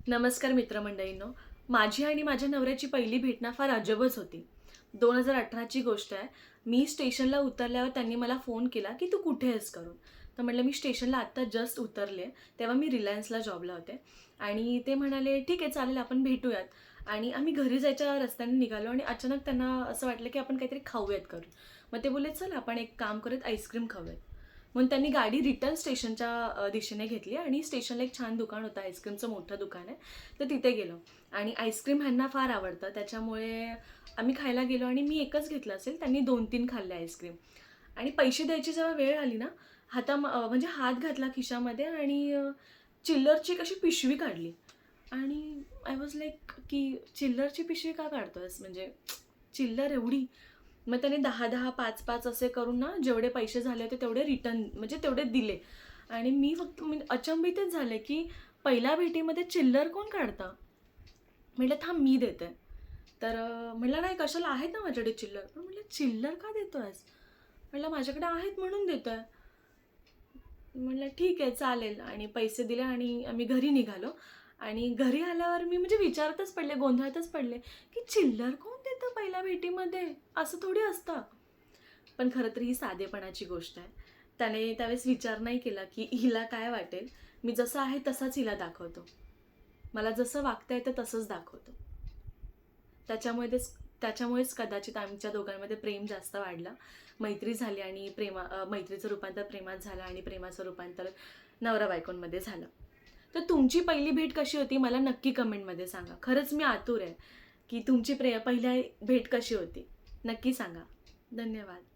नमस्कार मित्रमंडळींनो. माझी आणि माझ्या नवऱ्याची पहिली भेट ना फार अजबच होती. 2018ची गोष्ट आहे. मी स्टेशनला उतरल्यावर त्यांनी मला फोन केला, की "तू कुठे आहेस?" करून. तर म्हटलं, "मी स्टेशनला आत्ता जस्ट उतरले." तेव्हा मी रिलायन्सला जॉबला होते. आणि ते म्हणाले, "ठीक आहे, चालेल, आपण भेटूयात." आणि आम्ही घरी जायच्या रस्त्याने निघालो आणि अचानक त्यांना असं वाटलं, की आपण काहीतरी खाऊयात करून. मग ते बोलले, "चल, आपण एक काम करूयात, आईस्क्रीम खाऊयात." म्हणून त्यांनी गाडी रिटर्न स्टेशनच्या दिशेने घेतली आणि स्टेशनला एक छान दुकान होतं, आईस्क्रीमचं मोठं दुकान आहे. तर तिथे गेलो आणि आईस्क्रीम ह्यांना फार आवडतं, त्याच्यामुळे आम्ही खायला गेलो आणि मी एकच घेतलं असेल, त्यांनी 2-3 खाल्ले आईस्क्रीम. आणि पैसे द्यायची जेव्हा वेळ आली ना, म्हणजे हात घातला खिशामध्ये आणि चिल्लरची एक अशी पिशवी काढली आणि आय वॉज लाईक, की चिल्लरची पिशवी का काढतोयस? म्हणजे चिल्लर एवढी? मग त्याने 10-10, 5-5 असे करून ना, जेवढे पैसे झाले होते तेवढे रिटर्न, म्हणजे तेवढे दिले. आणि मी फक्त म्हणजे अचंबितच झाले, की पहिल्या भेटीमध्ये चिल्लर कोण काढतं? म्हटलं, थांब मी देते. तर म्हटलं, नाही कशाला, आहेत ना माझ्याकडे चिल्लर. पण म्हटलं, चिल्लर का देतोयस? म्हटलं, माझ्याकडे आहेत म्हणून देतोय. म्हटलं, ठीक आहे, चालेल. आणि पैसे दिले आणि आम्ही घरी निघालो. आणि घरी आल्यावर मी म्हणजे विचारतच पडले, गोंधळातच पडले, की चिल्लर कोण देतं पहिल्या भेटीमध्ये? असं थोडी असतं. पण खरं तर ही साधेपणाची गोष्ट आहे. त्याने त्यावेळेस विचार नाही केला, की हिला काय वाटेल? मी जसं आहे तसाच हिला दाखवतो. मला जसं वागता येतं तसंच दाखवतो. त्याच्यामुळेच त्याच्यामुळेच कदाचित आमच्या दोघांमध्ये प्रेम जास्त वाढलं. मैत्री झाली आणि मैत्रीचं रूपांतर प्रेमात झालं आणि प्रेमाचं रूपांतर नवरा-बायकोंमध्ये झालं. तर तुमची पहिली भेट कशी होती मला नक्की कमेंटमध्ये सांगा. खरंच मी आतुर आहे, की तुमची पहिली भेट कशी होती? नक्की सांगा. धन्यवाद.